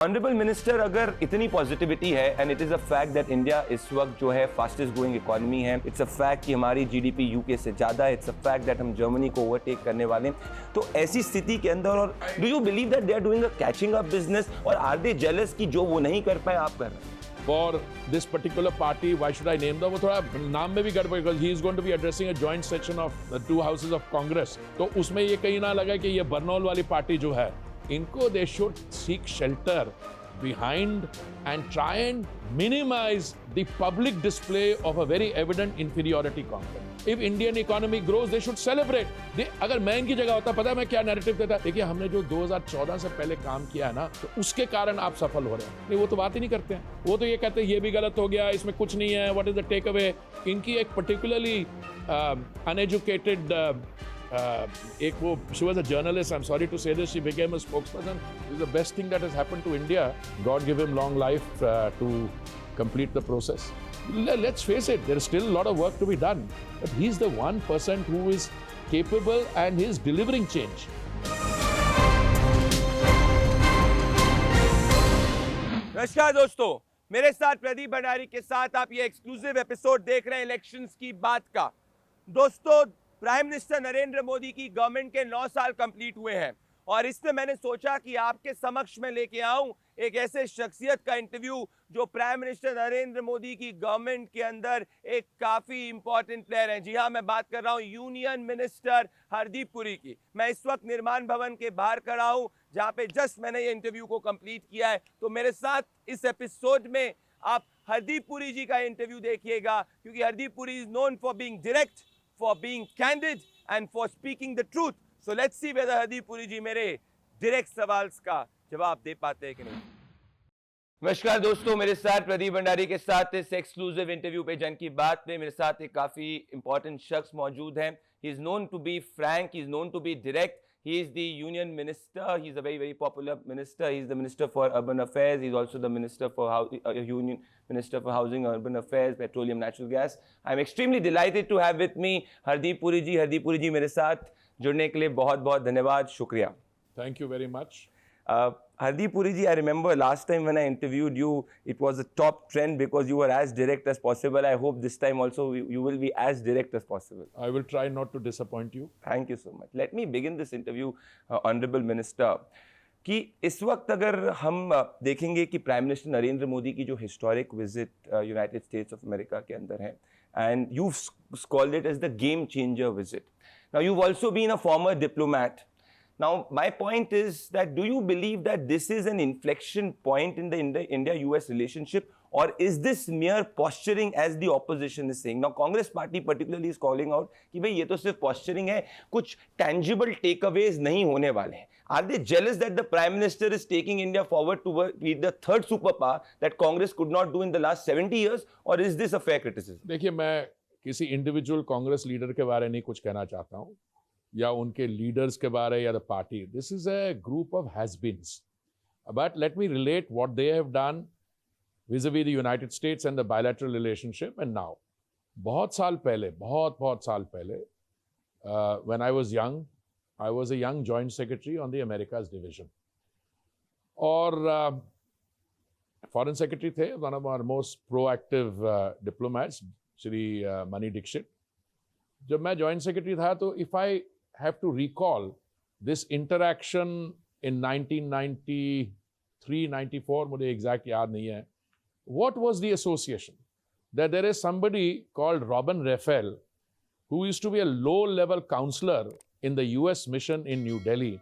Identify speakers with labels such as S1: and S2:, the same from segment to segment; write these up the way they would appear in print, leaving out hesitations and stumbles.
S1: Honourable minister, अगर इतनी positivity है and it is a fact that India इस वक्त जो है फास्टेस्ट ग्रोइंग इकोनॉमी है, इट्स अ फैक्ट कि हमारी जीडीपी यूके से ज़्यादा है, इट्स अ फैक्ट दैट हम जर्मनी को ओवरटेक करने वाले हैं, तो ऐसी स्थिति के अंदर और do you believe that they are doing a catching up business और आर दे जेलस कि जो वो नहीं कर पाए आप कर रहे हैं?
S2: For this particular party, why should I name them? वो थोड़ा नाम में भी गड़बड़, because he is going to be addressing a joint session of the two houses of Congress. तो उसमें ये कहीं ना लगा कि ये बर्नौल वाली पार्टी जो है, इनको they should seek shelter behind and try and minimize the public display of a very evident inferiority complex. If Indian economy grows, they should celebrate. अगर मैं इनकी जगह होता, पता है मैं क्या नैरेटिव देता? देखिए, हमने जो 2014 से पहले काम किया है ना, तो उसके कारण आप सफल हो रहे हैं। नहीं, वो तो बात ही नहीं करते हैं। वो तो ये कहते हैं ये भी गलत हो गया, इसमें कुछ नहीं है, what is the take away. इनकी एक पर्टिकुलरली अनएजुकेटेड एक वो, she was a journalist, I'm sorry to say this, she became a spokesperson. This is the best thing that has happened to India. God give him long life to complete the process. Let's face it, there is still a lot of work to be done. But he's the 1% who is capable and he's delivering change.
S1: नमस्कार दोस्तों, मेरे साथ प्रदीप भंडारी के साथ आप ये exclusive episode देख रहे हैं इलेक्शंस की बात का। दोस्तों, प्राइम मिनिस्टर नरेंद्र मोदी की गवर्नमेंट के 9 साल कंप्लीट हुए हैं और इसमें मैंने सोचा कि आपके समक्ष में लेके आऊं एक ऐसे शख्सियत का इंटरव्यू जो प्राइम मिनिस्टर नरेंद्र मोदी की गवर्नमेंट के अंदर एक काफ़ी इंपॉर्टेंट प्लेयर हैं। जी हाँ, मैं बात कर रहा हूं यूनियन मिनिस्टर हरदीप पुरी की। मैं इस वक्त निर्माण भवन के बाहर खड़ा हूं जहां पे जस्ट मैंने ये इंटरव्यू को कंप्लीट किया है। तो मेरे साथ इस एपिसोड में आप हरदीप पुरी जी का इंटरव्यू देखिएगा, क्योंकि Hardeep Puri is known for being direct, for being candid and for speaking the truth. So let's see whether Hardeep Puri जी मेरे direct सवाल का जवाब दे पाते हैं कि नहीं। नमस्कार दोस्तों, मेरे साथ प्रदीप भंडारी के साथ इस एक्सक्लूसिव इंटरव्यू पे जन की बात में मेरे साथ एक काफी इंपॉर्टेंट शख्स मौजूद हैं। He is known to be frank, he is known to be direct. He is the union minister. He is a very popular minister. He is the minister for urban affairs. He is also the minister for union minister for housing, urban affairs, petroleum, natural gas. I am extremely delighted to have with me Hardeep Puri ji. Hardeep Puri ji, मेरे साथ जुड़ने के लिए बहुत धन्यवाद, शुक्रिया।
S2: Thank you very much.
S1: Hardeep Puri ji, I remember last time when I interviewed you, it was a top trend because you were as direct as possible. I hope this time also you will be as direct as possible.
S2: I will try not to disappoint you.
S1: Thank you so much. Let me begin this interview, Honorable Minister, कि इस वक्त अगर हम देखेंगे कि prime minister Narendra Modi की जो historic visit United States of America के अंदर है, and you called it as the game changer visit. Now you also been a former diplomat. Now, my point is that do you believe that this is an inflection point in the India-US relationship, or is this mere posturing as the opposition is saying? Now, Congress party particularly is calling out कि भाई ये तो सिर्फ posturing है, कुछ tangible takeaways नहीं होने वाले हैं. Are they jealous that the Prime Minister is taking India forward to be the third superpower that Congress could not do in the last 70 years, or is this a fair criticism?
S2: देखिए, मैं किसी individual Congress leader के बारे में नहीं कुछ कहना चाहता हूँ, या उनके लीडर्स के बारे या the party. This is a group of has beens. But let me relate what they have done vis-a-vis the United States and the bilateral relationship. And now, बहुत साल पहले, बहुत साल पहले, when I was young, I was a young joint secretary on the Americas division. और foreign secretary थे one of our most proactive diplomats, Shri Mani Dixit. जब मैं joint secretary था, तो if I have to recall this interaction in 1993-94, मुझे exact याद नहीं है, what was the association? That there is somebody called Robin Raphael, who used to be a low-level counselor in the US mission in New Delhi.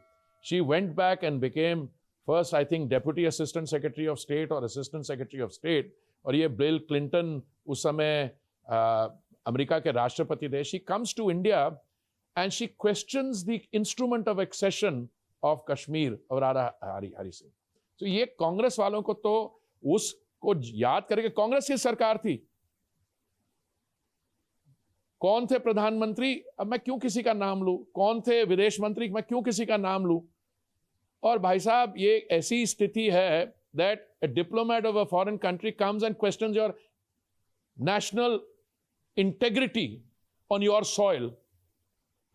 S2: She went back and became first, I think, Deputy Assistant Secretary of State or Assistant Secretary of State. और ये bill Clinton उस समय America के राष्ट्रपति थे. She comes to India and she questions the instrument of accession of Kashmir और हरी सिंह. तो ये कांग्रेस वालों को तो उसको याद करके, कांग्रेस की सरकार थी, कौन थे प्रधानमंत्री, अब मैं क्यों किसी का नाम लूं, कौन थे विदेश मंत्री, मैं क्यों किसी का नाम लूं. और भाई साहब, ये ऐसी स्थिति है that a diplomat of a foreign country comes and questions your national integrity on your soil.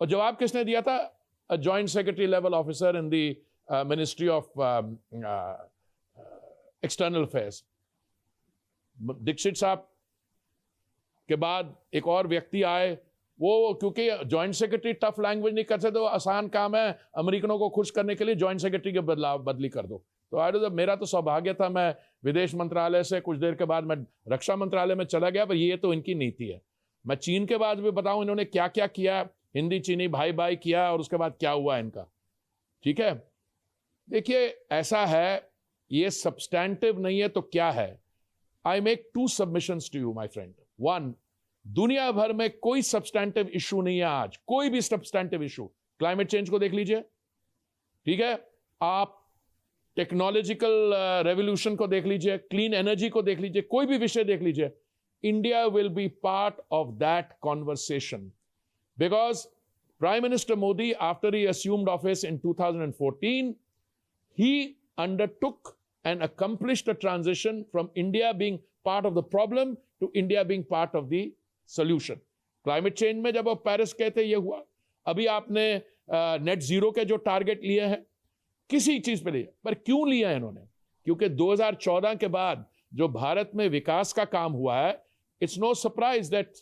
S2: और जवाब किसने दिया था? A joint secretary level officer in the Ministry of external affairs. Dixit साहब के बाद एक और व्यक्ति आए, वो क्योंकि जॉइंट सेक्रेटरी टफ लैंग्वेज नहीं कर सकते, तो आसान काम है अमेरिकनों को खुश करने के लिए जॉइंट सेक्रेटरी के बदली कर दो। तो मेरा तो सौभाग्य था, मैं विदेश मंत्रालय से कुछ देर के बाद मैं रक्षा मंत्रालय में चला गया, पर ये तो इनकी नीति है। मैं चीन के बाद भी बताऊं इन्होंने क्या क्या किया, हिंदी चीनी भाई भाई किया, और उसके बाद क्या हुआ इनका। ठीक है, देखिए ऐसा है, ये सब्सटैंटिव नहीं है तो क्या है। I make 2 submissions to you my friend. 1, दुनिया भर में कोई सब्सटैंटिव इशू नहीं है आज, कोई भी सब्सटैंटिव इशू। क्लाइमेट चेंज को देख लीजिए, ठीक है, आप टेक्नोलॉजिकल रेवोल्यूशन को देख लीजिए, क्लीन एनर्जी को देख लीजिए, कोई भी विषय देख लीजिए, India will be part of that conversation. Because Prime Minister Modi, after he assumed office in 2014, he undertook and accomplished a transition from India being part of the problem to India being part of the solution. Climate change में जब वो Paris गए थे, ये हुआ। अभी आपने net zero के जो टारगेट लिए हैं, किसी चीज पे लिए, पर क्यों लिया है इन्होंने? क्योंकि 2014 के बाद जो भारत में विकास का काम हुआ है, it's no surprise that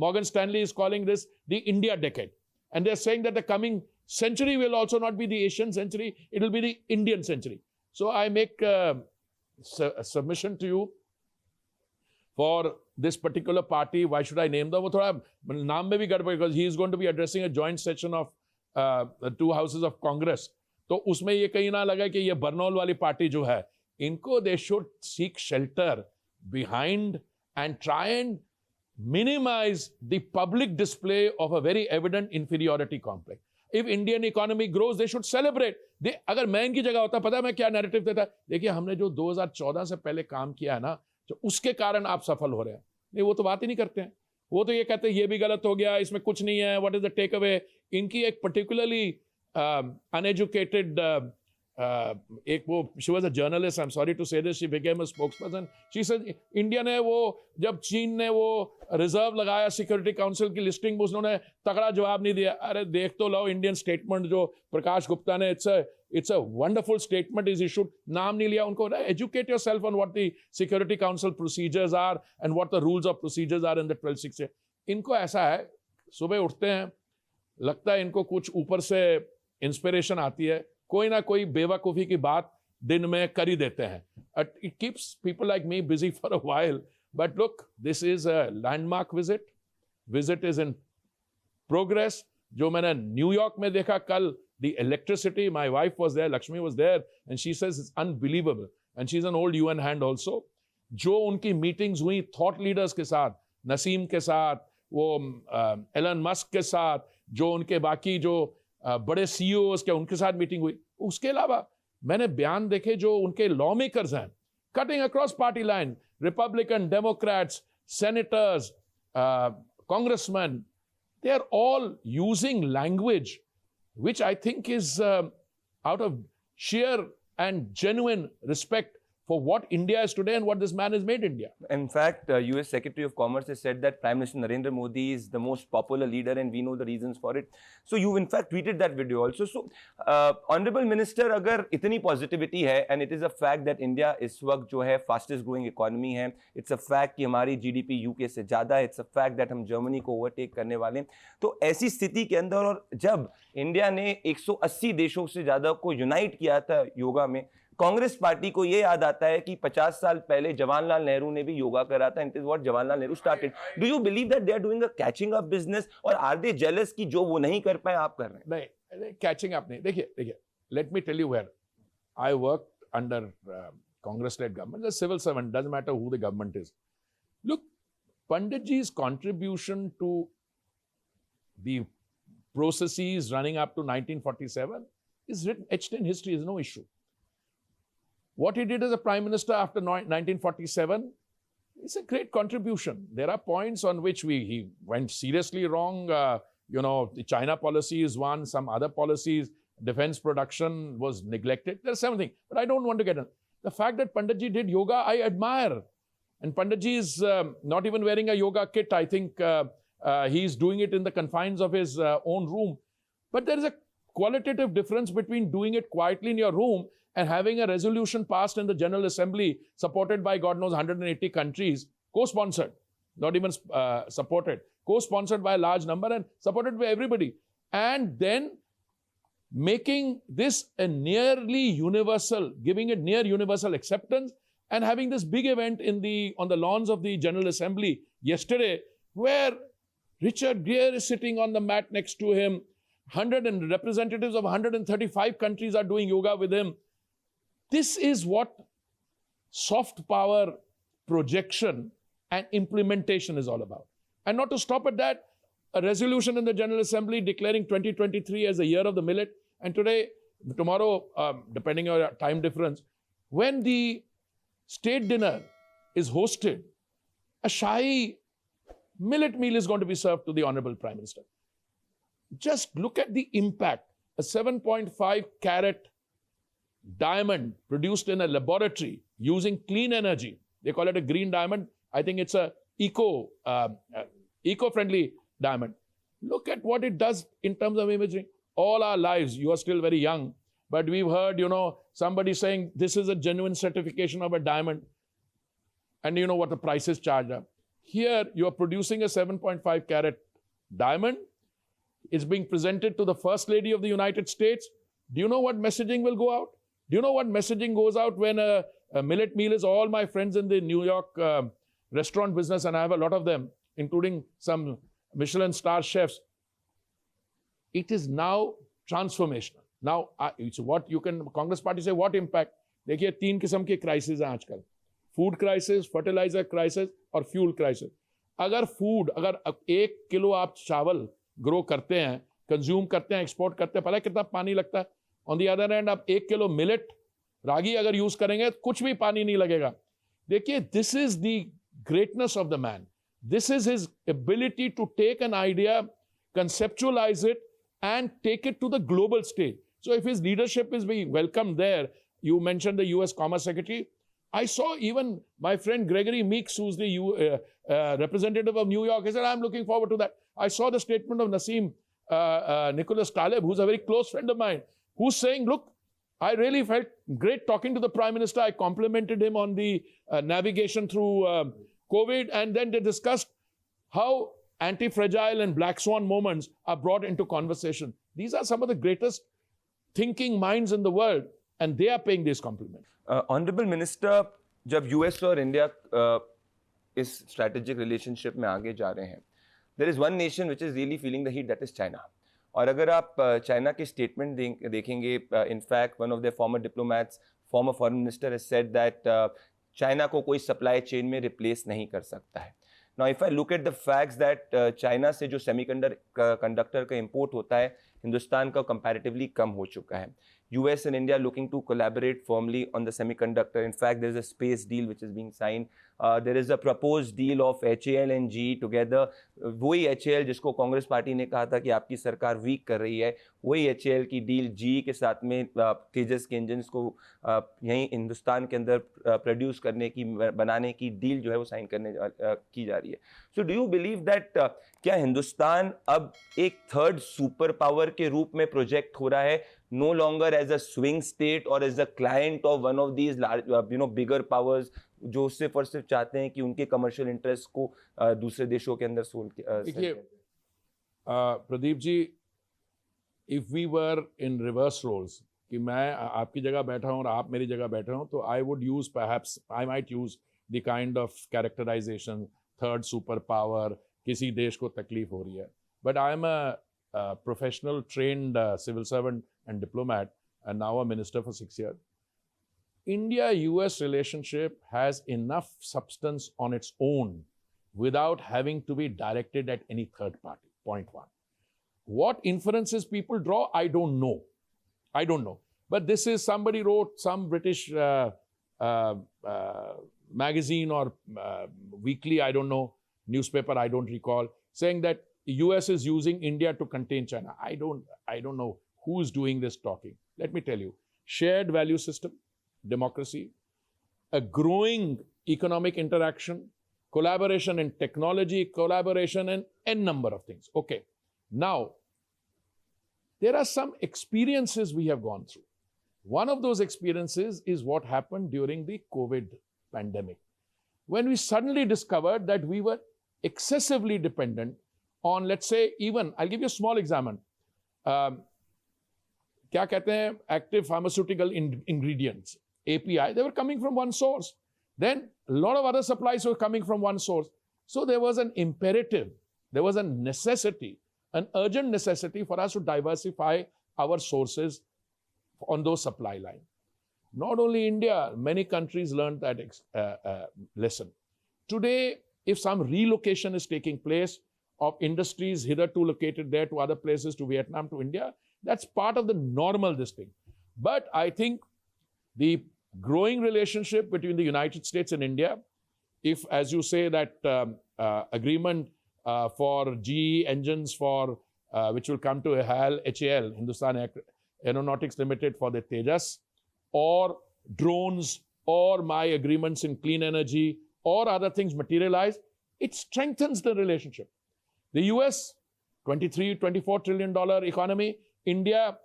S2: Morgan Stanley is calling this the India decade. And they're saying that the coming century will also not be the Asian century, it will be the Indian century. So I make a submission to you for this particular party. Why should I name them? वो थोड़ा नाम में भी गड़बड़, because he is going to be addressing a joint session of the 2 houses of Congress. तो उसमें ये कहीं ना लगा कि ये बर्नौल वाली पार्टी जो है, इनको they should seek shelter behind and try and minimize the public display of a very evident inferiority complex. If Indian economy grows, they should celebrate. अगर मैं इनकी जगह होता, पता है मैं क्या नैरेटिव देता? देखिए, हमने जो 2014 से पहले काम किया है ना, तो उसके कारण आप सफल हो रहे हैं। नहीं, वो तो बात ही नहीं करते हैं। वो तो ये कहते हैं ये भी गलत हो गया, इसमें कुछ नहीं है, what is the take away. इनकी एक पर्टिकुलरली अनएजुकेटेड एक वो, she was a journalist, I am sorry to say this, she became a spokesperson. She said India ने वो, जब चीन ने वो रिजर्व लगाया सिक्योरिटी काउंसिल की लिस्टिंग में, उन्होंने तगड़ा जवाब नहीं दिया। अरे देख तो लो इंडियन स्टेटमेंट जो प्रकाश गुप्ता ने, it's a wonderful statement is issued, नाम नहीं लिया उनको। Educate yourself on what the security council procedures are and what the rules of procedures are in the 12-6। इनको ऐसा है, सुबह उठते हैं, लगता है इनको कुछ ऊपर से इंस्पिरेशन आती है, कोई ना कोई बेवकूफ़ी की बात दिन में कर ही देते हैं। It keeps people like me busy for a while, but look, this is a landmark visit is in progress. जो मैंने न्यूयॉर्क में देखा कल, the electricity, my wife was there, Lakshmi was there, and she says it's unbelievable, and she is an old UN hand also. जो उनकी meetings हुई thought leaders के साथ, नसीम के साथ, वो एलन मस्क के साथ, जो उनके बाकी जो बड़े CEOs के, उनके साथ मीटिंग हुई। उसके अलावा मैंने बयान देखे जो उनके लॉ मेकर्स हैं, cutting across party line, Republican, Democrats, senators, congressman, they are all using language which I think is out of sheer and genuine respect for what India is today and what this man has made India.
S1: In fact, US Secretary of Commerce has said that Prime Minister Narendra Modi is the most popular leader and we know the reasons for it. So you in fact tweeted that video also. So Honorable Minister, अगर इतनी positivity है, and it is a fact that India इस वक्त जो है fastest growing economy है, it's a fact कि हमारी GDP UK से ज़्यादा है, it's a fact that हम Germany को overtake करने वाले हैं, तो ऐसी स्थिति के अंदर, और जब इंडिया ने 180 देशों से ज़्यादा को यूनाइट किया था योगा में, कांग्रेस पार्टी को ये याद आता है कि 50 साल पहले जवाहरलाल नेहरू ने भी योगा करा था, and it is what Jawaharlal Nehru started. Do you believe that they are doing a catching up business, और आर दे जेलस कि जो वो नहीं कर पाए आप कर रहे हैं?
S2: नहीं, कैचिंग अप नहीं। देखिए, let me tell you where I work under Congress led government, the civil servant, doesn't matter who the government is. Look, Pandit जी's contribution to the processes running up to 1947 is written, etched in history, is no issue. What he did as a prime minister after 1947 is a great contribution. There are points on which he went seriously wrong. The China policy is one, some other policies, defense production was neglected. There are some things, but I don't want to get in. The fact that Panditji did yoga, I admire. And Panditji is not even wearing a yoga kit. I think he's doing it in the confines of his own room. But there is a qualitative difference between doing it quietly in your room and having a resolution passed in the General Assembly supported by God knows 180 countries, co-sponsored, not even supported, co-sponsored by a large number and supported by everybody. And then making this a nearly universal, giving it near universal acceptance, and having this big event on the lawns of the General Assembly yesterday, where Richard Gere is sitting on the mat next to him, representatives of 135 countries are doing yoga with him. This is what soft power projection and implementation is all about. And not to stop at that, a resolution in the General Assembly declaring 2023 as the year of the millet. And tomorrow, depending on your time difference, when the state dinner is hosted, a Shahi millet meal is going to be served to the Honorable Prime Minister. Just look at the impact. A 7.5 carat diamond produced in a laboratory using clean energy. They call it a green diamond. I think it's a eco-friendly diamond. Look at what it does in terms of imaging. All our lives, you are still very young, but we've heard, somebody saying this is a genuine certification of a diamond. And you know what the price is charged up. Here, you are producing a 7.5 carat diamond. It's being presented to the First Lady of the United States. Do you know what messaging will go out? Do you know what messaging goes out when a millet meal is? All my friends in the New York restaurant business, and I have a lot of them, including some Michelin star chefs. It is now transformational. Now, it's what you can, Congress party say, what impact? देखिए, 3 किस्म के crises हैं आजकल. Food crisis, fertilizer crisis और fuel crisis. अगर 1 kilo आप चावल grow करते हैं, कंज्यूम करते हैं, एक्सपोर्ट करते हैं, पता है कितना पानी लगता है? ऑन द अदर हैंड, आप 1 किलो मिलेट रागी अगर यूज करेंगे, कुछ भी पानी नहीं लगेगा. देखिए, this is the greatness of the man. This is his ability to take an idea, conceptualize it, and take it to the global stage. So if his leadership is being welcomed there, you mentioned the US Commerce Secretary. I saw even my friend Gregory Meeks, who's the representative of New York, he said, I'm looking forward to that. I saw the statement of Nassim Nicholas Taleb, who's a very close friend of mine, who's saying, look, I really felt great talking to the Prime Minister. I complimented him on the navigation through COVID, and then they discussed how anti-fragile and black swan moments are brought into conversation. These are some of the greatest thinking minds in the world, and they are paying these compliments.
S1: Honorable Minister, जब US और India इस strategic relationship में आगे जा रहे हैं, there is one nation which is really feeling the heat, that is China. और अगर आप चाइना के स्टेटमेंट देखेंगे, in fact one of their former diplomats, former foreign minister has said that China को कोई सप्लाई चेन में replace नहीं कर सकता है. Now if I look at the facts that China से जो सेमीकंडक्टर का इंपोर्ट होता है, हिंदुस्तान का कंपैरेटिवली कम हो चुका है. US and India looking to collaborate firmly on the semiconductor. In fact, there is a space deal which is being signed. There is a proposed deal of HAL and GE together. वही HAL जिसको Congress party ने कहा था कि आपकी सरकार week कर रही है, वही HAL की डील GE के साथ में तेजस के इंजन्स को यहीं हिंदुस्तान के अंदर प्रोड्यूस करने की, बनाने की डील जो है वो साइन करने की जा रही है. So do you believe that क्या हिंदुस्तान अब एक थर्ड सुपर पावर के रूप में प्रोजेक्ट हो रहा है, no longer as a swing state or as a client of one of these large, bigger powers जो सिर्फ और सिर्फ चाहते हैं कि उनके कमर्शियल इंटरेस्ट को दूसरे देशों के अंदर सोल
S2: देखिए Pradeep ji, if we were in reverse roles कि मैं आपकी जगह बैठा हूं और आप मेरी जगह बैठे हो, तो I would use perhaps I might use the kind of characterization third super power, किसी देश को तकलीफ हो रही है. But I am a professional trained civil servant and diplomat, and now a minister for 6 years. India-US relationship has enough substance on its own without having to be directed at any third party, point one. What inferences people draw, I don't know. I don't know. But this is, somebody wrote, some British magazine or weekly, I don't know, newspaper, I don't recall, saying that the US is using India to contain China. I don't know who is doing this talking. Let me tell you, shared value system, democracy, a growing economic interaction, collaboration in technology, collaboration in n number of things. Okay, now, there are some experiences we have gone through. One of those experiences is what happened during the COVID pandemic, when we suddenly discovered that we were excessively dependent on, let's say, even, I'll give you a small example. क्या कहते हैं, active pharmaceutical ingredients, API, they were coming from one source. Then a lot of other supplies were coming from one source. So there was an imperative, there was a necessity, an urgent necessity for us to diversify our sources on those supply lines. Not only India, many countries learned that lesson. Today, if some relocation is taking place of industries hitherto located there to other places, to Vietnam, to India, that's part of the normal this thing. But I think the growing relationship between the United States and India, if, as you say, that agreement for GE engines for which will come to HAL, Hindustan Aeronautics Limited for the Tejas, or drones, or my agreements in clean energy, or other things materialize, it strengthens the relationship. The US, $24 trillion economy, India,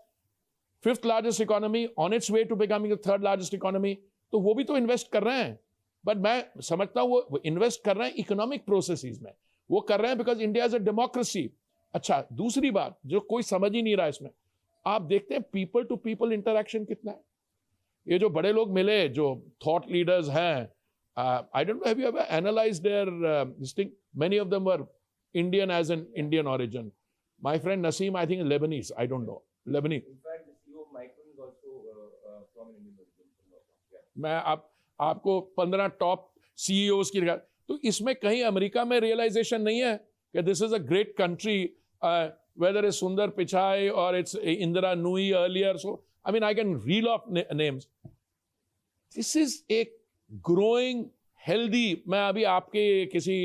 S2: 5th largest economy, on its way to becoming the 3rd largest economy. तो वो भी तो invest कर रहे हैं, but मैं समझता हूँ वो इन्वेस्ट कर रहे हैं इकोनॉमिक प्रोसेसेस में, वो कर रहे हैं because India is a democracy. अच्छा, दूसरी बात जो कोई समझ ही नहीं रहा इसमें, आप देखते हैं पीपल टू पीपल इंटरेक्शन कितना है. ये जो बड़े लोग मिले, जो थॉट लीडर्स हैं, I don't know, have you ever analysed there this thing? Many of them were Indian as an Indian origin. My friend Naseem, I think, is Lebanese. I don't know. Lebanese.
S1: In fact, the CEO of Micron is also from an Indian origin.
S2: मैं आपको 15 top CEOs की, तो इसमें कहीं America में realisation नहीं है कि this is a great country, whether it's Sundar Pichai or it's Indira Nui earlier. So, I mean, I can reel off names. This is a growing, healthy. मैं अभी आपके किसी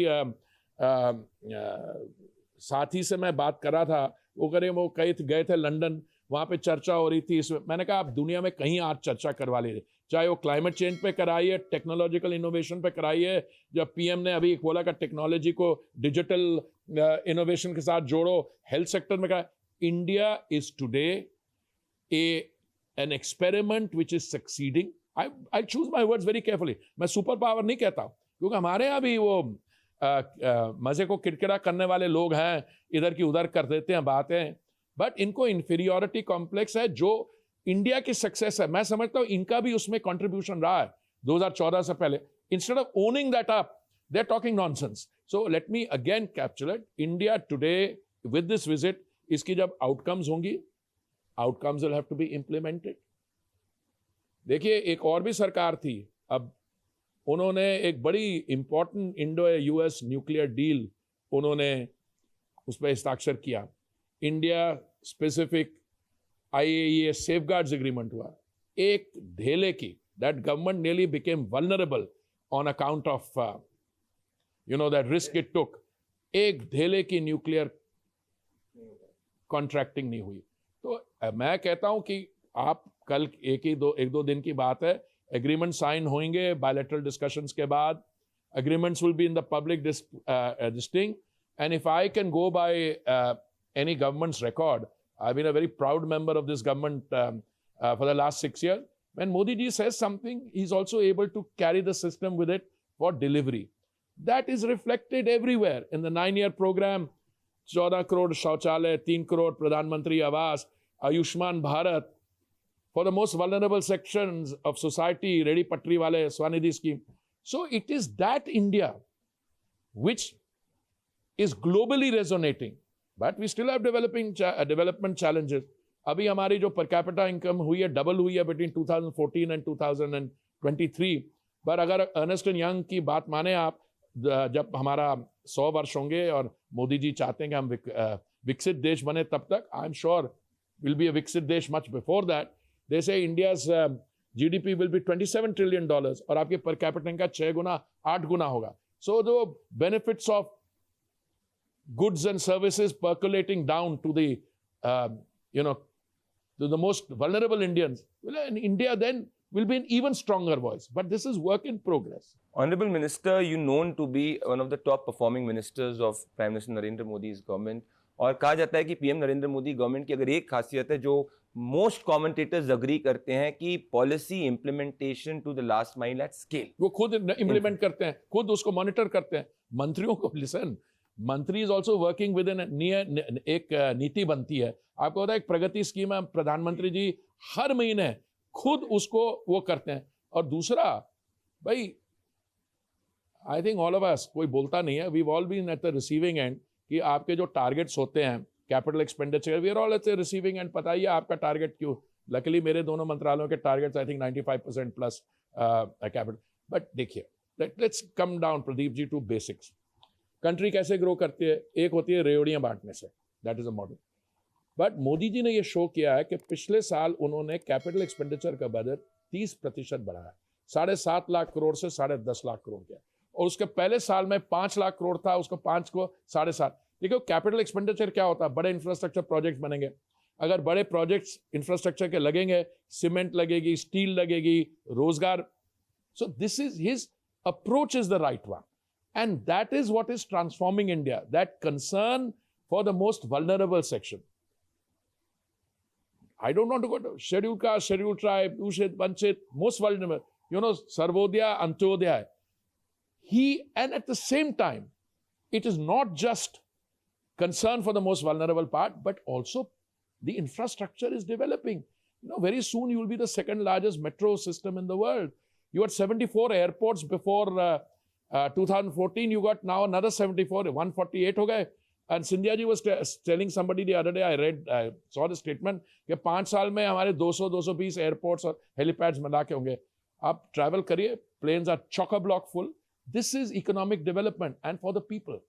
S2: साथी से मैं बात कर रहा था, वो गए थे लंदन, वहाँ पे चर्चा हो रही थी इसमें. मैंने कहा आप दुनिया में कहीं आज चर्चा करवा लीजिए, चाहे वो क्लाइमेट चेंज पे कराइए, टेक्नोलॉजिकल इनोवेशन पे कराइए. जब पीएम ने अभी बोला कि टेक्नोलॉजी को डिजिटल इनोवेशन के साथ जोड़ो, हेल्थ सेक्टर में कहा, India is today an experiment which is succeeding. I choose my words very carefully. मैं सुपर पावर नहीं कहता, क्योंकि हमारे यहाँ भी वो मजे को किरकिरा करने वाले लोग हैं, इधर की उधर कर देते हैं बातें, बट इनको इंफीरियोरिटी कॉम्प्लेक्स है जो इंडिया की सक्सेस है. मैं समझता हूं इनका भी उसमें कंट्रीब्यूशन रहा है 2014 से पहले. Instead of owning that up, they are talking nonsense. So let me again capture it. India today with this visit, इसकी जब आउटकम्स होंगी, outcomes will have to be implemented. देखिए, एक और भी सरकार थी, अब उन्होंने एक बड़ी important Indo US nuclear deal उन्होंने उस पर हस्ताक्षर किया. India specific IAEA safeguards agreement हुआ. एक धेले की, that government nearly became vulnerable on account of that risk it took. एक धेले की न्यूक्लियर कॉन्ट्रैक्टिंग नहीं हुई. तो मैं कहता हूं कि आप कल एक दो दिन की बात है, एग्रीमेंट साइन होंगे बायलैटरल डिस्कशंस के बाद. Agreements will be in the public दिस्टिंग, and if I can go by any governments record, I been a very proud member of this government for the last 6 years. When Modi ji says something, he is also able to carry the system with it for delivery. That is reflected everywhere in the 9-year program. 14 crore शौचालय, 3 करोड़ प्रधानमंत्री आवास, Ayushman Bharat for the most vulnerable sections of society, Ready Patri Wale Swanidhi scheme. So it is that India which is globally resonating, but we still have development challenges. अभी हमारी जो per capita income हुई है, double हुई है between 2014 and 2023. पर अगर Ernest and young की बात माने आप, जब हमारा 100 वर्ष होंगे और मोदी जी चाहते हैं कि हम विकसित देश बने, तब तक I am sure will be a विकसित देश much before that. They say India's GDP will be $27 trillion और आपके per capita का 6 गुना 8 गुना होगा. So the benefits of goods and services percolating down to the to the most vulnerable Indians, well, in India then will be an even stronger voice. But this is work in progress.
S1: Honorable Minister, you known to be one of the top performing ministers of Prime Minister Narendra Modi's government. और कहा जाता है कि PM Narendra Modi government की अगर एक खासियत है जो मोस्ट कमेंटेटर्स अग्री करते हैं कि policy implementation to the last mile at scale,
S2: वो खुद इंप्लीमेंट करते हैं, खुद उसको मॉनिटर करते हैं। मंत्रियों को लिसन, मंत्री is also working with in एक नीति बनती है। आपको पता है एक प्रगति स्कीम है, प्रधानमंत्री जी हर महीने खुद उसको वो करते हैं। और दूसरा भाई, I think all of us, कोई बोलता नहीं है, we all been at the receiving end, कि आपके जो टारगेट्स होते हैं capital expenditure, we are all at the receiving end. पता ही है आपका टारगेट क्यों। लकीली मेरे दोनों मंत्रालयों के targets I think 95% plus capital. But देखिए, let's come down Pradeep ji to basics. Country कैसे ग्रो करती है? एक होती है रेवड़ियां बांटने से, that is a model. But Modi ji ने ये शो किया है कि पिछले साल उन्होंने कैपिटल एक्सपेंडिचर का बजट 30% बढ़ाया, 7.5 लाख करोड़ से 10.5 लाख करोड़ किया। और उसके पहले साल में 5 लाख करोड़ था, उसको 5 को 7.5। देखो कैपिटल एक्सपेंडिचर क्या होता है, बड़े इंफ्रास्ट्रक्चर प्रोजेक्ट बनेंगे। अगर बड़े प्रोजेक्ट्स इंफ्रास्ट्रक्चर के लगेंगे, सीमेंट लगेगी, स्टील लगेगी, रोजगार। So this is his approach is the right one, and that is what is transforming India, that concern for the most vulnerable section. I don't want to go to scheduled caste, scheduled tribe, Dushit, Vanchit, most vulnerable, Sarvodaya, Antyodaya. And at the same time, it is not just concern for the most vulnerable part, but also the infrastructure is developing. Very soon you will be the second largest metro system in the world. You had 74 airports before 2014. You got now another 74, 148 ho gaye. And Sindhya ji was telling somebody the other day, I saw the statement, कि 5 साल में हमारे 200-220 airports और helipads मिला के होंगे। आप travel करिए, planes are chock-a-block full. This is economic development and for the people.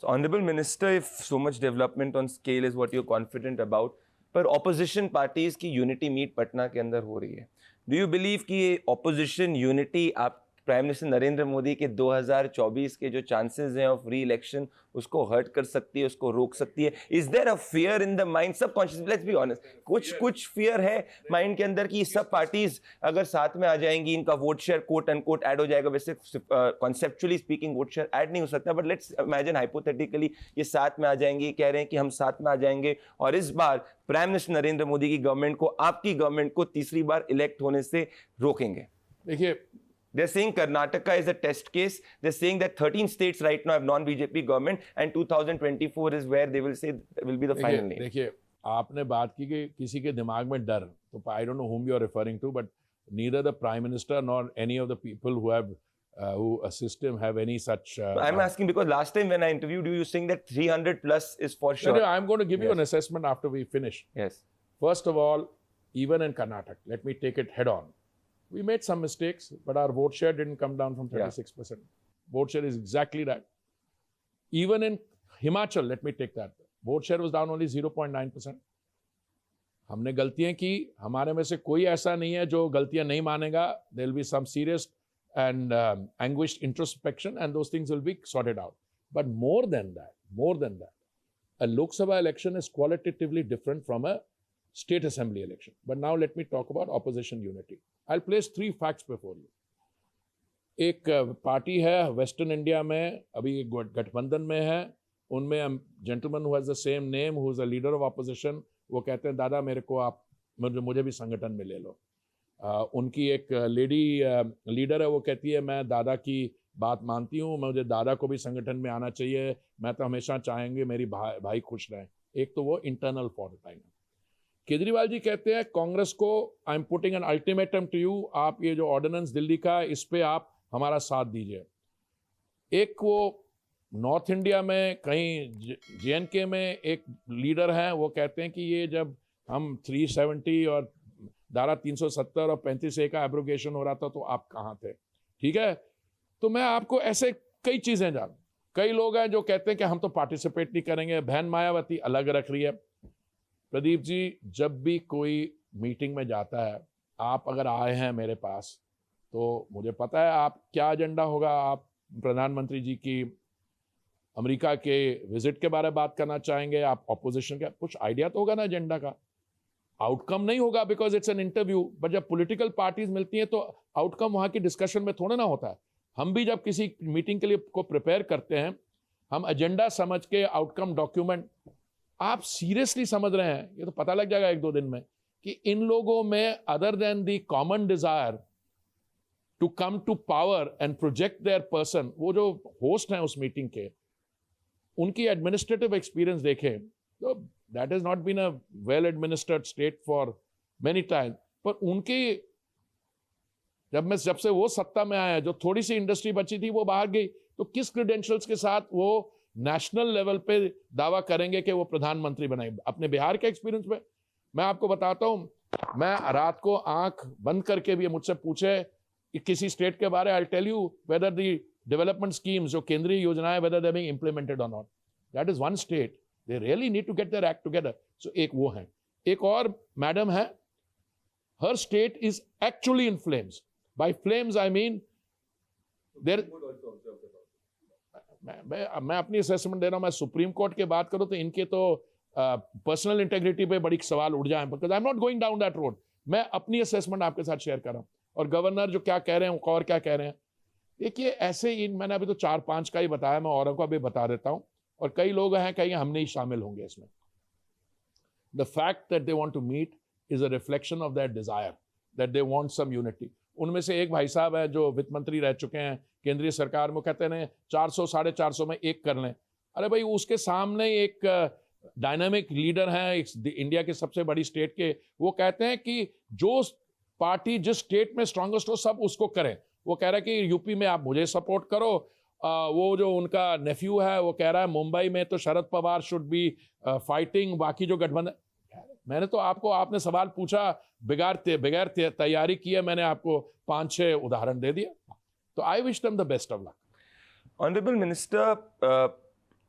S1: So, Honorable Minister, if so much development on scale is what you're confident about, पर opposition parties की unity meet Patna के अंदर हो रही है। Do you believe कि ये opposition unity आप प्राइम मिनिस्टर नरेंद्र मोदी के 2024 के जो चांसेस हैं ऑफ री इलेक्शन उसको हर्ट कर सकती है, उसको रोक सकती है? Is there a fear in the mind, subconscious, let's be honest, कुछ फियर है माइंड के अंदर कि सब पार्टीज अगर साथ में आ जाएंगी, इनका vote share quote unquote add हो जाएगा? वैसे conceptually speaking vote share add नहीं हो सकता, बट लेट्स इमेजिन हाइपोथेटिकली ये साथ में आ जाएंगे, कह रहे हैं कि हम साथ में आ जाएंगे और इस बार प्राइम मिनिस्टर नरेंद्र मोदी की गवर्नमेंट को, आपकी गवर्नमेंट को तीसरी बार इलेक्ट होने से रोकेंगे।
S2: देखिए,
S1: they're saying Karnataka is a test case. They're saying that 13 states right now have non-BJP government and 2024 is where they will say will be the final name.
S2: देखिए, आपने बात की कि किसी के दिमाग में डर, तो I don't know whom you are referring to, but neither the Prime Minister nor any of the people who assist him have any such.
S1: I'm asking because last time when I interviewed you, you saying that 300 plus is for sure.
S2: No, I'm going to give you an assessment after we finish.
S1: Yes.
S2: First of all, even in Karnataka, let me take it head on. We made some mistakes, but our vote share didn't come down from 36%. Vote share is exactly that. Even in Himachal, let me take that. Vote share was down only 0.9%. हमने गलतियां की, हमारे में से कोई ऐसा नहीं है जो गलतियां नहीं मानेगा. There will be some serious and anguished introspection, and those things will be sorted out. But more than that, a Lok Sabha election is qualitatively different from a state assembly election. But now let me talk about opposition unity. I'll place 3 facts before you. एक party है western India में, अभी गठबंधन में है, उनमें gentleman who has the same name, who is a leader of opposition, वो कहते हैं दादा मेरे को आप मुझे भी संगठन में ले लो। उनकी एक लेडी लीडर है, वो कहती है मैं दादा की बात मानती हूँ, मुझे दादा को भी संगठन में आना चाहिए, मैं तो हमेशा चाहेंगे मेरी भाई खुश रहें। एक तो वो इंटरनल फॉल्ट लाइन है। केजरीवाल जी कहते हैं कांग्रेस को, I am putting an ultimatum to you, आप ये जो ऑर्डिनेंस दिल्ली का, इस पे आप हमारा साथ दीजिए। एक वो नॉर्थ इंडिया में कहीं JNK में एक लीडर हैं, वो कहते हैं कि ये जब हम 370 और धारा 370 और 35A का एब्रोगेशन हो रहा था तो आप कहाँ थे? ठीक है, तो मैं आपको ऐसे कई चीज़ें जानूँ। कई लोग हैं जो कहते हैं कि हम तो पार्टिसिपेट नहीं करेंगे, बहन मायावती अलग रख रही है। प्रदीप जी, जब भी कोई मीटिंग में जाता है, आप अगर आए हैं मेरे पास तो मुझे पता है आप क्या एजेंडा होगा। आप प्रधानमंत्री जी की अमेरिका के विजिट के बारे में बात करना चाहेंगे, आप ऑपोजिशन का कुछ आइडिया तो होगा ना एजेंडा का। आउटकम नहीं होगा because it's an interview, but जब पॉलिटिकल पार्टीज मिलती हैं तो आउटकम वहाँ की डिस्कशन में थोड़ा ना होता है। हम भी जब किसी मीटिंग के लिए को प्रिपेयर करते हैं, हम एजेंडा समझ के आउटकम डॉक्यूमेंट, आप सीरियसली समझ रहे हैं, ये तो पता लग जाएगा 1-2 दिन में कि इन लोगों में other than the common desire to come to power and project their person, वो जो होस्ट हैं उस मीटिंग के, उनकी एडमिनिस्ट्रेटिव एक्सपीरियंस देखें तो that is not been a well administered state for many time. पर उनकी जब से वो सत्ता में आया, जो थोड़ी सी इंडस्ट्री बची थी वो बाहर गई, तो किस क्रेडेंशियल्स के साथ वो नेशनल लेवल पे दावा करेंगे कि वो प्रधानमंत्री बनाए? अपने बिहार के एक्सपीरियंस में मैं आपको बताता हूं, मैं रात को आंख बंद करके भी मुझसे पूछे किसी स्टेट के बारे, I tell you whether the development schemes, जो केंद्रीय योजनाएं, वेदर दे बीइंग इंप्लीमेंटेड और not. That is one state, they really need to get their act together. So एक वो है, एक और मैडम है, हर state is actually in flames. By flames I mean there, मैं अपनी असेसमेंट दे रहा हूं। मैं सुप्रीम कोर्ट की बात करूं तो इनके तो पर्सनल इंटेग्रिटी पे बड़ी सवाल उठ जाए, because I am not going down that road. मैं अपनी असेसमेंट आपके साथ शेयर कर रहा हूं, और गवर्नर जो क्या कह रहे हैं और क्या कह रहे हैं। देखिए ऐसे ही मैंने अभी तो 4-5 का ही बताया, मैं औरों को भी बता देता हूं, और कई लोग हैं कहीं हम नहीं शामिल होंगे इसमें। The fact that they want to meet is a reflection of that desire, that they want some unity. उनमें से एक भाई साहब है जो वित्त मंत्री रह चुके हैं केंद्रीय सरकार में, कहते हैं 400 450 में एक कर लें। अरे भाई, उसके सामने एक डायनामिक लीडर हैं इंडिया के सबसे बड़ी स्टेट के, वो कहते हैं कि जो पार्टी जिस स्टेट में स्ट्रांगेस्ट हो सब उसको करें। वो कह रहा है कि यूपी में आप मुझे सपोर्ट करो, वो जो उनका नेफ्यू है वो कह रहा है मुंबई में तो Sharad Pawar should be fighting, बाकी जो गठबंधन। मैंने तो आपने सवाल पूछा बगैर तैयारी किए, मैंने आपको 5-6 उदाहरण दे दिया। तो I wish them the best of luck.
S1: Honourable minister,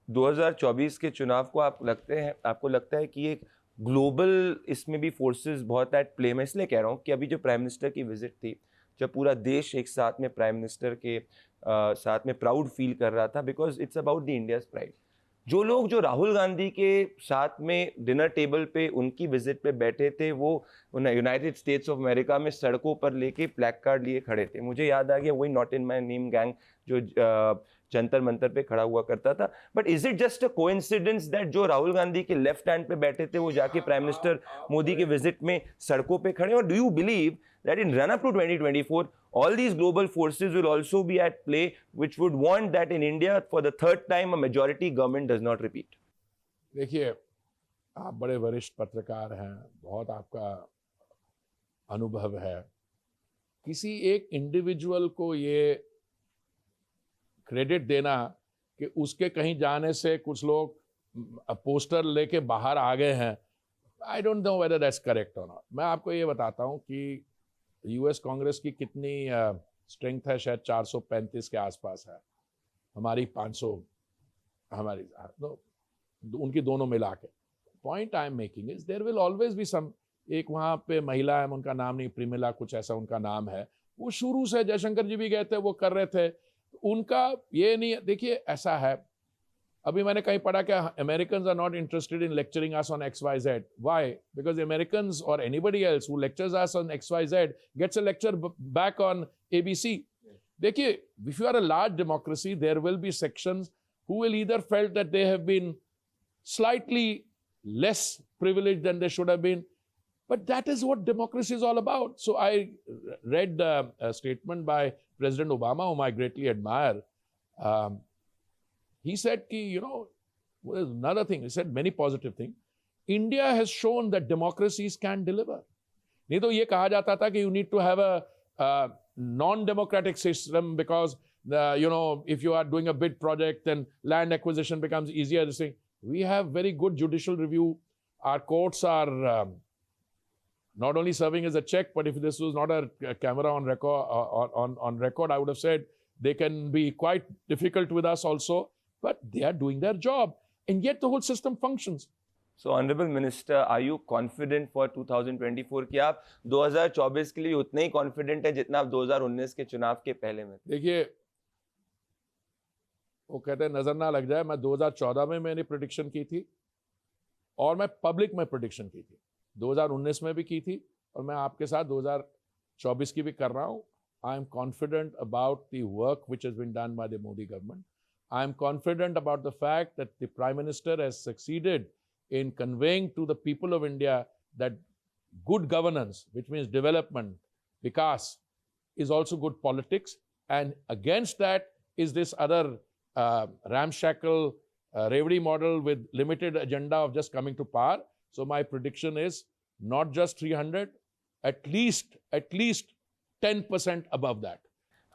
S1: 2024 के चुनाव को आपको लगता है कि एक ग्लोबल इसमें भी फोर्सेस बहुत एट प्ले? मैं इसलिए कह रहा हूँ कि अभी जो प्राइम मिनिस्टर की विजिट थी, जब पूरा देश एक साथ में प्राइम मिनिस्टर के साथ में प्राउड फील कर रहा था, because it's about the India's pride. जो लोग जो राहुल गांधी के साथ में डिनर टेबल पे उनकी विजिट पे बैठे थे, वो यूनाइटेड स्टेट्स ऑफ अमेरिका में सड़कों पर लेके प्लैक कार्ड लिए खड़े थे। मुझे याद आ गया वही not in my name gang जो जंतर मंतर पे खड़ा हुआ करता था। But is it just a coincidence that जो राहुल गांधी के लेफ्ट हैंड पे बैठे थे वो जाके प्राइम मिनिस्टर मोदी के विजिट में सड़कों पे खड़े? और do you believe that in run up to 2024 all these global forces will also be at play, which would want that in India for the third time a majority government does not repeat?
S2: देखिए, आप बड़े वरिष्ठ पत्रकार हैं, बहुत आपका अनुभव है। किसी एक इंडिविजुअल को ये क्रेडिट देना कि उसके कहीं जाने से कुछ लोग पोस्टर लेके बाहर आ गए हैं, I don't know whether that's correct और नॉट। मैं आपको ये बताता हूँ कि यूएस कांग्रेस की कितनी स्ट्रेंथ है, शायद 435 के आसपास है, हमारी 500, हमारी उनकी दोनों मिला के। Point I am making is there will always be some, एक वहाँ पे महिला है, उनका नाम नहीं, प्रिमिला कुछ ऐसा उनका नाम है, वो शुरू से जयशंकर जी भी गए थे, वो कर रहे थे, उनका ये नहीं। देखिए ऐसा है, अभी मैंने कहीं पढ़ा कि Americans are not interested in lecturing us on XYZ. Why? Because Americans or anybody else who lectures us on XYZ gets a lecture back on ABC. देखिए, if you are a large democracy, there will be sections who will either felt that they have been slightly less privileged than they should have been. But that is what democracy is all about. So I read a statement by President Obama, whom I greatly admire. He said, there's another thing. He said many positive things. India has shown that democracies can deliver. नहीं तो ये कहा जाता था कि you need to have a non-democratic system because, if you are doing a big project, then land acquisition becomes easier. We have very good judicial review. Our courts are not only serving as a check, but if this was not a camera on record, I would have said they can be quite difficult with us also. But they are doing their job, and yet the whole system functions.
S1: So, Honorable Minister, are you confident for 2024 कि आप 2024 के लिए उतने ही confident है जितना आप 2019 के चुनाव के पहले में?
S2: देखिए, वो कहते हैं नजर ना लग जाए, मैं 2014 में मैंने प्रेडिक्शन की थी और मैं पब्लिक में प्रेडिक्शन की थी, 2019 में भी की थी, और मैं आपके साथ 2024 की भी कर रहा हूँ। I am confident about the work which has been done by the Modi government. I am confident about the fact that the Prime Minister has succeeded in conveying to the people of India that good governance, which means development, vikas, is also good politics. And against that is this other ramshackle Revdi model with limited agenda of just coming to power. So my prediction is not just 300, at least 10% above that.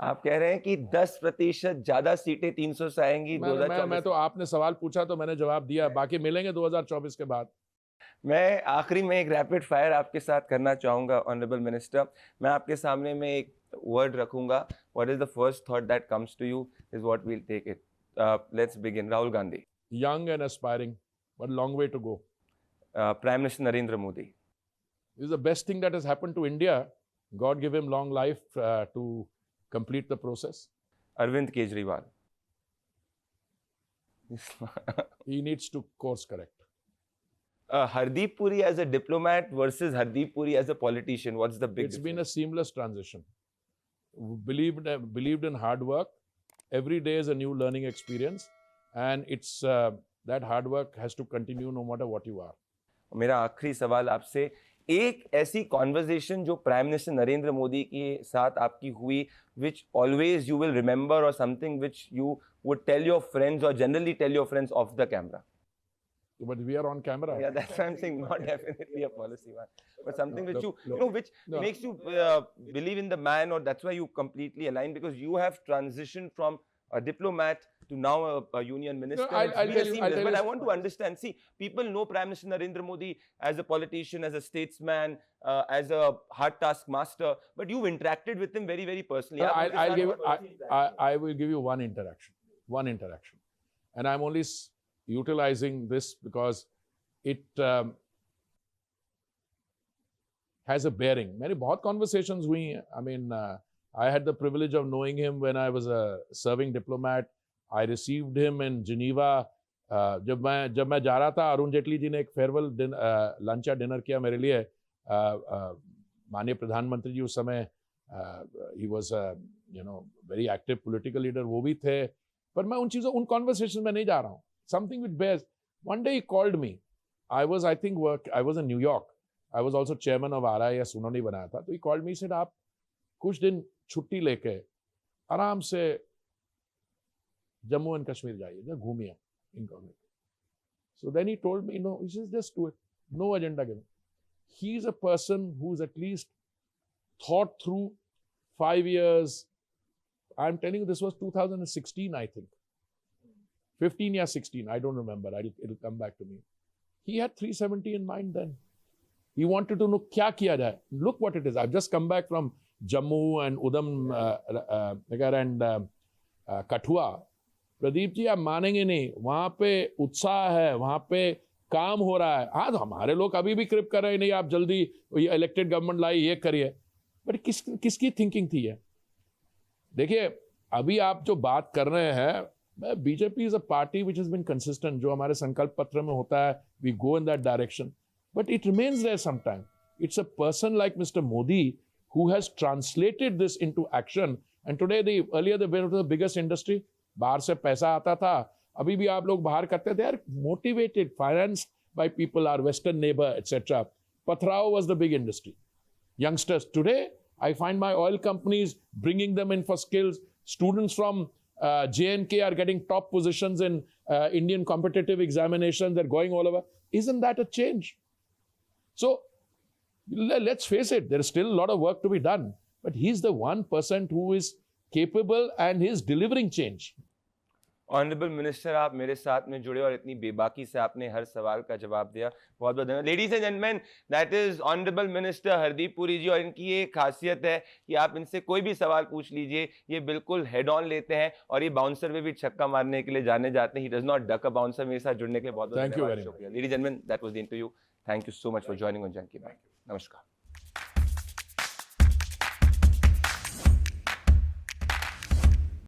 S1: आप कह रहे हैं कि 10% ज्यादा सीटें 300 से आएंगी 2024
S2: मैं तो आपने सवाल पूछा तो मैंने जवाब दिया, बाकी मिलेंगे 2024 के बाद।
S1: मैं आखिरी में एक रैपिड फायर आपके साथ करना चाहूंगा ऑनरेबल मिनिस्टर। मैं आपके सामने में एक वर्ड रखूंगा, what is the first thought that comes to you is what will take it. Let's begin. Rahul Gandhi.
S2: Young and aspiring, but long way to go.
S1: Prime Minister Narendra Modi.
S2: This is the best thing that has happened to India. God give him long life to complete the process.
S1: Arvind Kejriwal.
S2: He needs to course correct.
S1: Hardeep Puri as a diplomat versus Hardeep Puri as a politician. What's the big difference?
S2: It's been a seamless transition. Believed in hard work. Every day is a new learning experience. And it's that hard work has to continue no matter what you are.
S1: मेरा आखिरी सवाल आपसे, एक ऐसी conversation जो prime minister Narendra Modi के साथ आपकी हुई, which always you will remember, or something which you would tell your friends or generally tell your friends off the camera.
S2: But we are on camera.
S1: Yeah, that's why I'm saying not definitely a policy one, but something which which makes you believe in the man, or that's why you completely align, because you have transitioned from a diplomat to now a union minister. But I want to understand. See, people know Prime Minister Narendra Modi as a politician, as a statesman, as a hard task master. But you've interacted with him very, very personally.
S2: I will give you one interaction, and I'm only utilizing this because it has a bearing. Many बहुत conversations हुई हैं. I mean, I had the privilege of knowing him when I was a serving diplomat. I received him in Geneva. जब मैं जा रहा था, अरुण जेटली जी ने एक फेयरवेल लंच या डिनर किया मेरे लिए। माननीय प्रधानमंत्री जी उस समय he was very active political leader, वो भी थे। पर मैं उन कॉन्वर्सेशन में नहीं जा रहा हूँ। Something which bears. One day he called me. I was in New York. I was also chairman of RIS, उन्होंने बनाया था। तो he called me, he said, आप कुछ दिन छुट्टी लेके आराम से जम्मू एंड कश्मीर जाइए, घूमिए incognito. So then he told me, no, he says, just do it. No agenda given. He's a person who's at least thought through 5 years. I'm telling you, this was 2016, I think. 15 or 16, I don't remember. It'll come back to me. He had 370 in mind then. He wanted to know kya kiya jaye. Look what it is. I've just come back from Jammu and Udham and Kathua. Pradeep ji आप मानेंगे नहीं, वहां पे उत्साह है, वहां पे काम हो रहा है. हाँ, तो हमारे लोग अभी भी क्रिप कर रहे हैं, नहीं आप जल्दी इलेक्टेड गवर्नमेंट लाइए, ये करिए. बट किसकी थिंकिंग थी ये? देखिए, अभी आप जो बात कर रहे हैं, BJP is a party which has been consistent. जो हमारे संकल्प पत्र में होता है, we go in that direction, but it remains there sometime. It's a person like mister Modi who has translated this into action. And today, earlier the biggest industry, बाहर से पैसा आता था, अभी भी आप लोग बाहर करते थे. They are motivated, financed by people, our western neighbor, etc. Pathrao was the big industry. Youngsters today, I find my oil companies bringing them in for skills. Students from J&K are getting top positions in Indian competitive examinations. They're going all over. Isn't that a change? So let's face it, there is still a lot of work to be done. But he's the 1% who is capable and he's delivering change.
S1: Honourable minister, आप मेरे साथ में जुड़े और इतनी बेबाकी से आपने हर सवाल का जवाब दिया, बहुत बहुत धन्यवाद. Ladies and gentleman, that is honourable minister Hardeep Puri ji. और इनकी ये खासियत है कि आप इनसे कोई भी सवाल पूछ लीजिए, ये बिल्कुल हेड ऑन लेते हैं और ये बाउंसर में भी छक्का मारने के लिए जाने जाते हैं. He does not duck a bouncer. मेरे साथ जुड़ने के लिए बहुत बहुत धन्यवाद. Ladies and gentleman, that was the interview. Thank you so much for joining on जन की बात. नमस्कार.